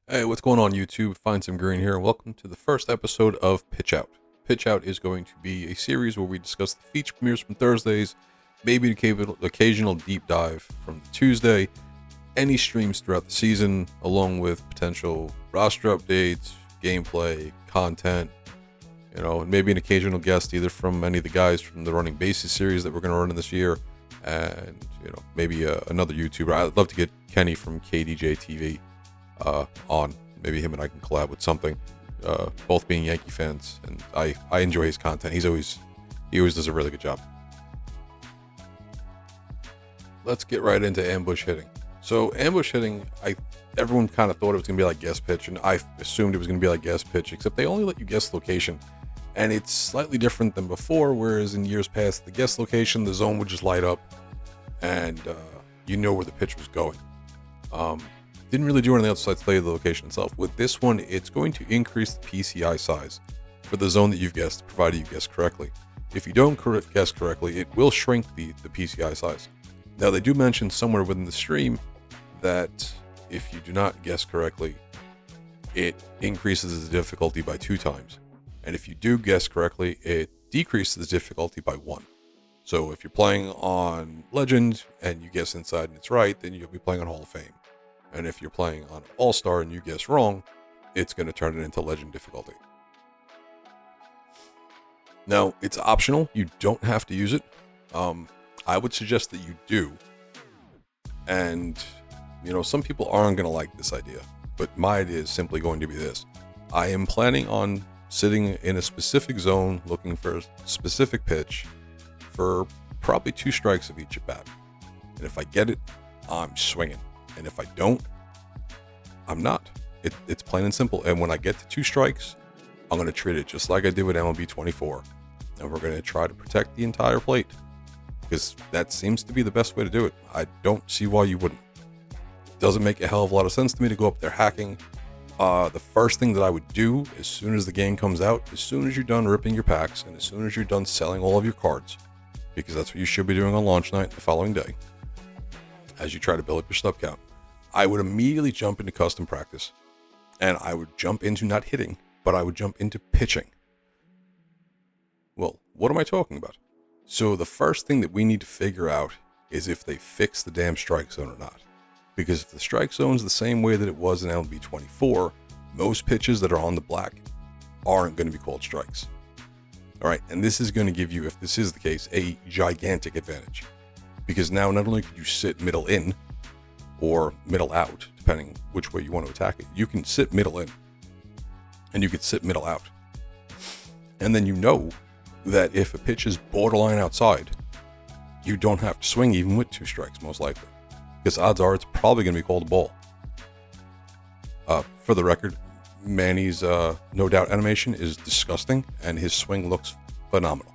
Hey, what's going on, YouTube? Find some green here, and welcome to the first episode of Pitch Out. Pitch Out is going to be a series where we discuss the feature premieres from Thursdays, maybe an occasional deep dive from Tuesday, any streams throughout the season, along with potential roster updates, gameplay, content, and maybe an occasional guest either from any of the guys from the Running Bases series that we're going to run in this year, and maybe another YouTuber. I'd love to get Kenny from KDJ TV on. Maybe him and I can collab with something. Both being Yankee fans, and I enjoy his content. He always does a really good job. Let's get right into ambush hitting. So ambush hitting, everyone kind of thought it was gonna be like guest pitch, and I assumed it was gonna be like guest pitch, except they only let you guess location, and it's slightly different than before. Whereas in years past, the guest location, the zone would just light up, and you know where the pitch was going. Didn't really do anything else besides tell you the location itself. With this one, it's going to increase the PCI size for the zone that you've guessed, provided you guess correctly. If you don't guess correctly, it will shrink the PCI size. Now, they do mention somewhere within the stream that if you do not guess correctly, it increases the difficulty by 2 times. And if you do guess correctly, it decreases the difficulty by 1. So if you're playing on Legend and you guess inside and it's right, then you'll be playing on Hall of Fame. And if you're playing on All-Star and you guess wrong, it's going to turn it into Legend difficulty. Now, it's optional. You don't have to use it. I would suggest that you do. And, some people aren't going to like this idea. But my idea is simply going to be this. I am planning on sitting in a specific zone, looking for a specific pitch for probably 2 strikes of each at bat. And if I get it, I'm swinging. And if I don't, I'm not. It's plain and simple. And when I get to 2 strikes, I'm going to treat it just like I did with MLB 24. And we're going to try to protect the entire plate. Because that seems to be the best way to do it. I don't see why you wouldn't. It doesn't make a hell of a lot of sense to me to go up there hacking. The first thing that I would do as soon as the game comes out, as soon as you're done ripping your packs, and as soon as you're done selling all of your cards, because that's what you should be doing on launch night the following day, as you try to build up your stub count, I would immediately jump into custom practice, and I would jump into not hitting, but I would jump into pitching. Well, what am I talking about? So the first thing that we need to figure out is if they fix the damn strike zone or not. Because if the strike zone is the same way that it was in MLB 24, most pitches that are on the black aren't going to be called strikes. All right, and this is going to give you, if this is the case, a gigantic advantage. Because now not only could you sit middle in or middle out, depending which way you want to attack it, you can sit middle in and you could sit middle out. And then you know that if a pitch is borderline outside, you don't have to swing even with 2 strikes, most likely. Because odds are it's probably going to be called a ball. For the record, Manny's no doubt animation is disgusting and his swing looks phenomenal.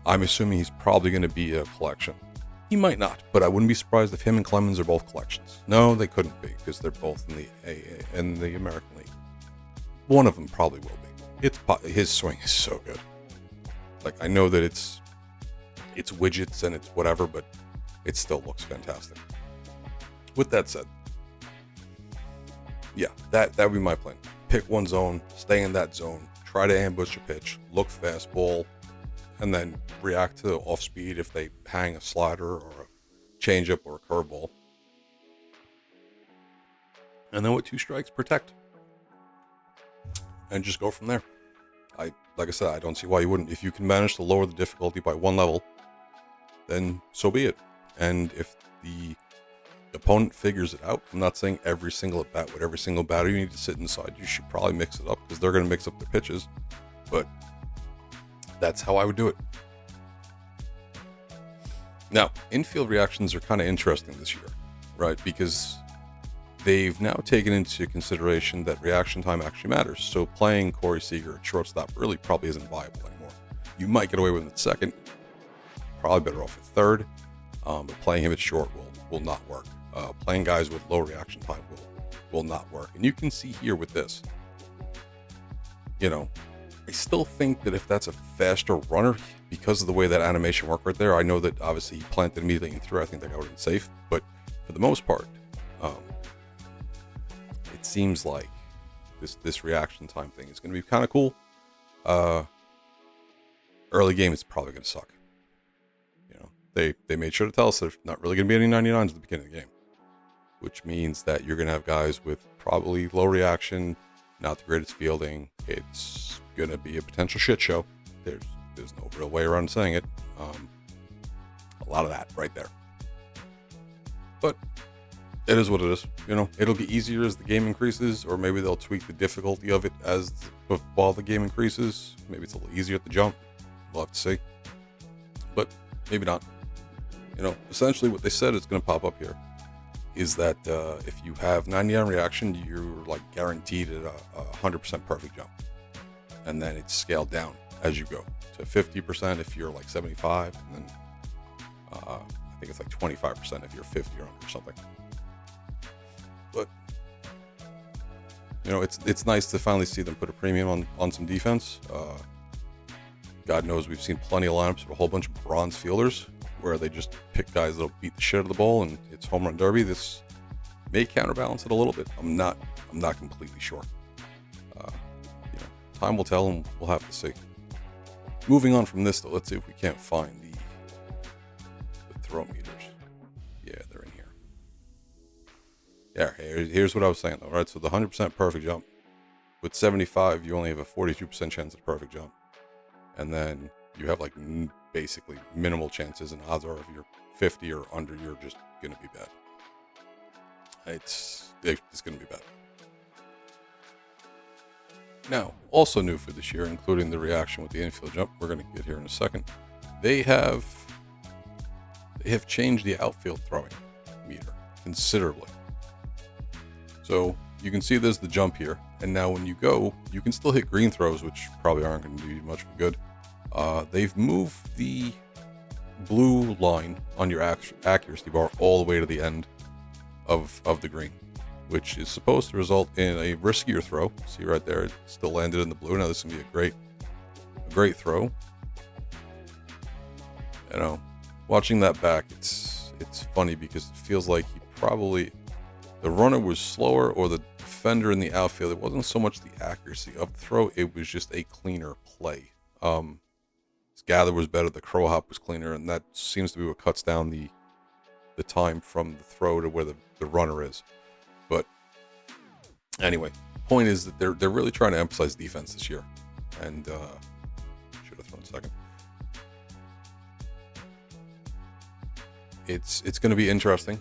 I'm assuming he's probably going to be a collection. He might not, but I wouldn't be surprised if him and Clemens are both collections. No, they couldn't be, because they're both in the AA and the American League. One of them probably will be. His swing is so good. Like, I know that it's widgets and it's whatever, but it still looks fantastic. With that said, yeah, that would be my plan. Pick one zone, stay in that zone, try to ambush a pitch, look fastball, and then react to off speed if they hang a slider or a changeup or a curveball. And then with 2 strikes, protect. And just go from there. Like I said, I don't see why you wouldn't. If you can manage to lower the difficulty by 1 level, then so be it. And if the opponent figures it out, I'm not saying every single at bat with every single batter you need to sit inside. You should probably mix it up because they're going to mix up their pitches. But that's how I would do it. Now, infield reactions are kind of interesting this year, right? Because they've now taken into consideration that reaction time actually matters. So playing Corey Seager at shortstop really probably isn't viable anymore. You might get away with it at second, probably better off at third, but playing him at short will not work. Playing guys with low reaction time will not work. And you can see here with this, I still think that if that's a faster runner, because of the way that animation worked right there, I know that obviously he planted immediately and threw. I think that guy would have been safe. But for the most part, seems like this reaction time thing is going to be kind of cool. Early game is probably going to suck. You know, they made sure to tell us there's not really going to be any 99s at the beginning of the game, which means that you're going to have guys with probably low reaction, not the greatest fielding. It's going to be a potential shit show. There's no real way around saying it. A lot of that right there. But it is what it is. You know, it'll get easier as the game increases, or maybe they'll tweak the difficulty of it while the game increases. Maybe it's a little easier at the jump. We'll have to see. But maybe not. You know, essentially what they said is going to pop up here is that if you have 99 reaction, you're like guaranteed at a 100% perfect jump. And then it's scaled down as you go to 50% if you're like 75, and then I think it's like 25% if you're 50 or under or something. But you know, it's nice to finally see them put a premium on some defense. God knows we've seen plenty of lineups with a whole bunch of bronze fielders where they just pick guys that'll beat the shit out of the ball and it's home run derby. This may counterbalance it a little bit. I'm not completely sure. You know, time will tell, and we'll have to see. Moving on from this, though, let's see if we can't find the throw meters. Yeah, they're in here. Yeah, here's what I was saying, though. Right, so the 100% perfect jump. With 75, you only have a 42% chance of perfect jump. And then you have like basically minimal chances, and odds are if you're 50 or under, you're just going to be bad. It's going to be bad. Now, also new for this year, including the reaction with the infield jump, we're going to get here in a second. They have changed the outfield throwing meter considerably. So you can see there's the jump here, and now when you go, you can still hit green throws, which probably aren't going to do you much good. They've moved the blue line on your accuracy bar all the way to the end of the green, which is supposed to result in a riskier throw. See right there, it still landed in the blue. Now this is going to be a great throw. You know, watching that back, it's funny because it feels like the runner was slower, or the defender in the outfield. It wasn't so much the accuracy of the throw, it was just a cleaner play. His gather was better, the crow hop was cleaner, and that seems to be what cuts down the time from the throw to where the runner is. But anyway, point is that they're really trying to emphasize defense this year, and should have thrown a second. It's going to be interesting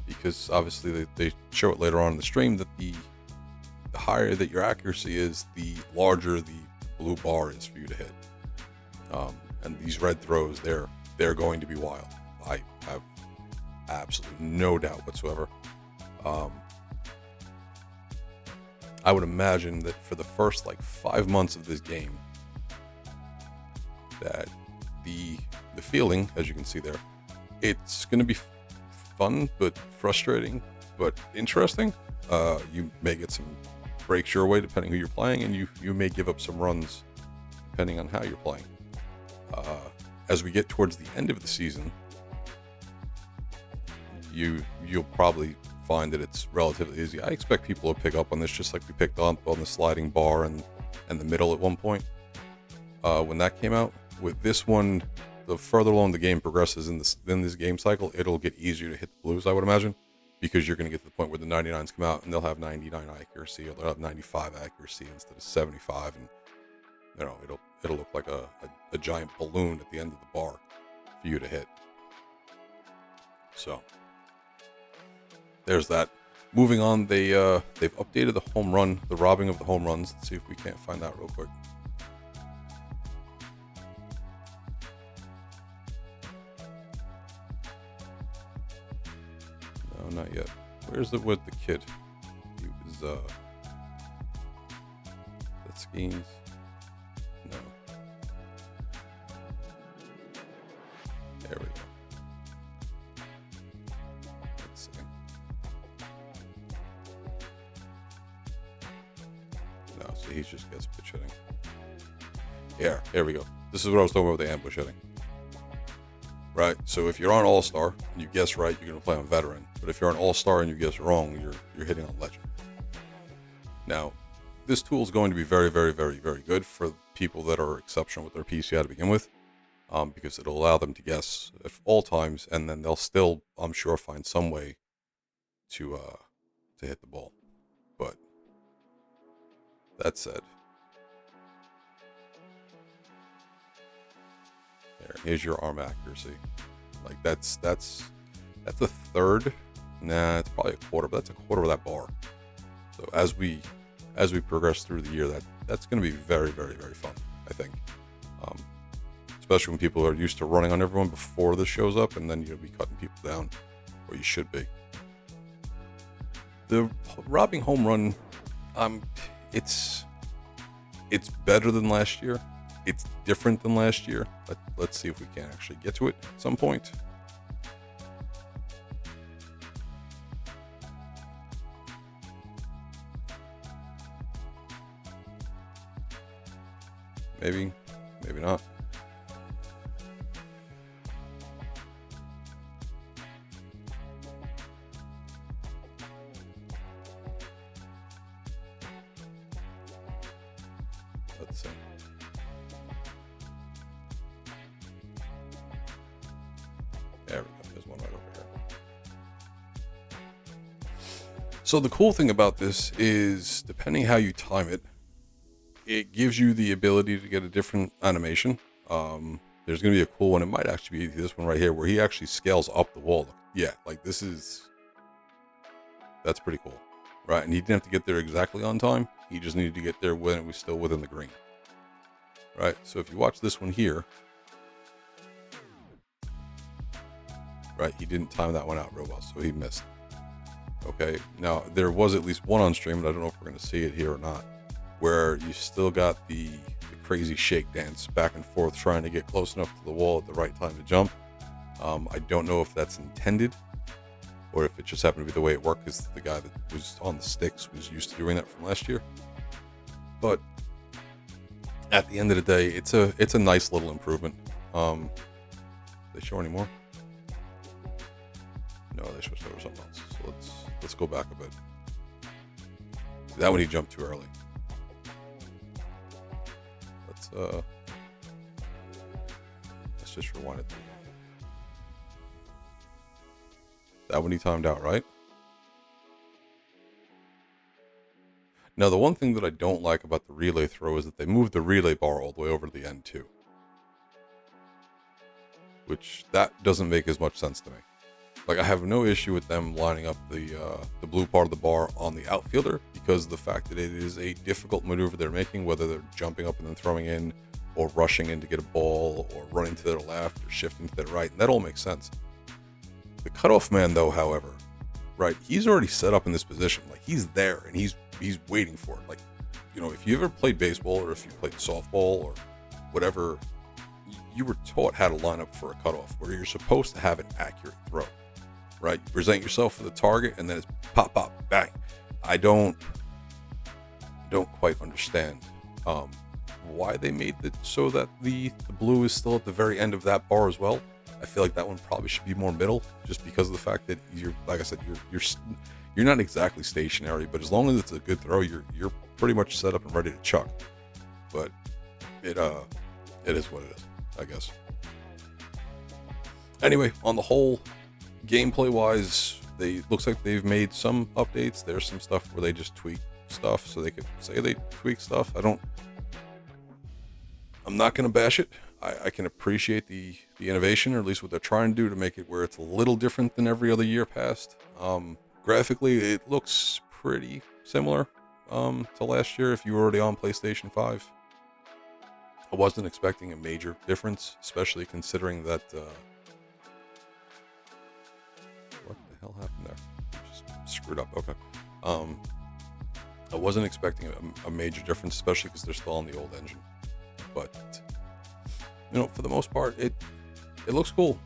because obviously they show it later on in the stream that the higher that your accuracy is, the larger the blue bar is for you to hit. And these red throws, they're going to be wild. I have absolutely no doubt whatsoever. I would imagine that for the first like 5 months of this game, that the feeling, as you can see there, it's going to be fun but frustrating but interesting. You may get some breaks your way depending who you're playing, and you may give up some runs depending on how you're playing. As we get towards the end of the season, you'll probably find that it's relatively easy. I expect people to pick up on this just like we picked up on the sliding bar and the middle at one point when that came out. With this one, the further along the game progresses in this game cycle, it'll get easier to hit the blues, I would imagine, because you're going to get to the point where the 99s come out and they'll have 99 accuracy, or they'll have 95 accuracy instead of 75, and you know it'll look like a giant balloon at the end of the bar for you to hit. So there's that. Moving on, they've updated the home run, the robbing of the home runs. Let's see if we can't find that real quick. No, not yet. Where's it with the kid? He was that's Skeens. No. There we go. Let's see. No, so he just gets pitch hitting. Yeah, here we go. This is what I was talking about with the ambush hitting. Right, so if you're on All-Star and you guess right, you're going to play on Veteran. But if you're on All-Star and you guess wrong, you're hitting on Legend. Now, this tool is going to be very, very, very, very good for people that are exceptional with their PCI to begin with, because it'll allow them to guess at all times, and then they'll still, I'm sure, find some way to hit the ball. But that said, here's your arm accuracy. Like that's a third. Nah, it's probably a quarter, but that's a quarter of that bar. So as we progress through the year, that's going to be very, very, very fun, I think. Especially when people are used to running on everyone before this shows up, and then you'll be cutting people down, or you should be. The robbing home run, it's better than last year. It's different than last year. Let's see if we can actually get to it at some point. Maybe not. Let's see. There we go. There's one right over here. So the cool thing about this is, depending how you time it, it gives you the ability to get a different animation. There's going to be a cool one. It might actually be this one right here, where he actually scales up the wall. Yeah, like that's pretty cool, right? And he didn't have to get there exactly on time. He just needed to get there when it was still within the green, right? So if you watch this one here, right, he didn't time that one out real well, so he missed. Okay, now there was at least one on stream, but I don't know if we're going to see it here or not, where you still got the crazy shake dance back and forth trying to get close enough to the wall at the right time to jump. I don't know if that's intended or if it just happened to be the way it worked, because the guy that was on the sticks was used to doing that from last year. But at the end of the day, it's a nice little improvement. They show any more? No, they switched over something else. So let's go back a bit. That one he jumped too early. Let's just rewind it. That one he timed out, right? Now, the one thing that I don't like about the relay throw is that they moved the relay bar all the way over to the end too, which that doesn't make as much sense to me. Like, I have no issue with them lining up the blue part of the bar on the outfielder, because of the fact that it is a difficult maneuver they're making, whether they're jumping up and then throwing in, or rushing in to get a ball, or running to their left, or shifting to their right, and that all makes sense. The cutoff man, though, however, right, he's already set up in this position. Like, he's there, and he's waiting for it. Like, you know, if you ever played baseball, or if you played softball, or whatever, you were taught how to line up for a cutoff, where you're supposed to have an accurate throw. Right, you present yourself for the target, and then it's pop, pop, bang. I don't quite understand why they made it so that the blue is still at the very end of that bar as well. I feel like that one probably should be more middle, just because of the fact that you're, like I said, you're not exactly stationary, but as long as it's a good throw, you're pretty much set up and ready to chuck. But it is what it is, I guess. Anyway, on the whole, gameplay wise, looks like they've made some updates. There's some stuff where they just tweak stuff, so they could say they tweak stuff. I'm not going to bash it. I can appreciate the innovation, or at least what they're trying to do to make it where it's a little different than every other year past. Graphically, it looks pretty similar to last year if you were already on PlayStation 5. I wasn't expecting a major difference, especially considering that what the hell happened there? Just screwed up. Okay. I wasn't expecting a major difference, especially because they're still on the old engine. But you know, for the most part, it looks cool.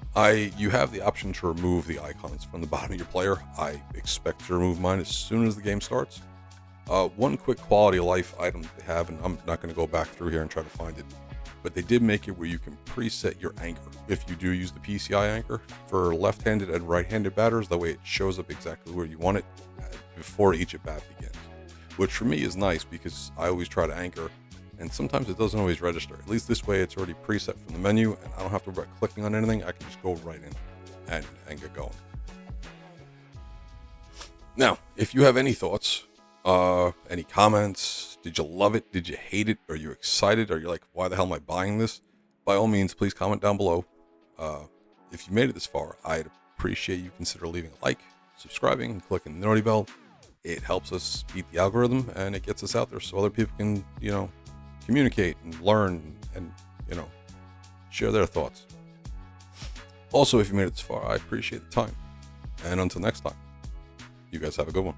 You have the option to remove the icons from the bottom of your player. I expect to remove mine as soon as the game starts. One quick quality of life item they have, and I'm not going to go back through here and try to find it, but they did make it where you can preset your anchor if you do use the PCI anchor for left-handed and right-handed batters. That way it shows up exactly where you want it before each at bat begins. which for me is nice because I always try to anchor, and sometimes it doesn't always register. At least this way it's already preset from the menu, and I don't have to worry about clicking on anything. I can just go right in and get going. Now, if you have any thoughts, any comments, did you love it? Did you hate it? Are you excited? Are you like, why the hell am I buying this? By all means, please comment down below. If you made it this far, I'd appreciate you consider leaving a like, subscribing, and clicking the noti bell. It helps us beat the algorithm, and it gets us out there so other people can, communicate and learn and, share their thoughts. Also, if you made it this far, I appreciate the time. And until next time, you guys have a good one.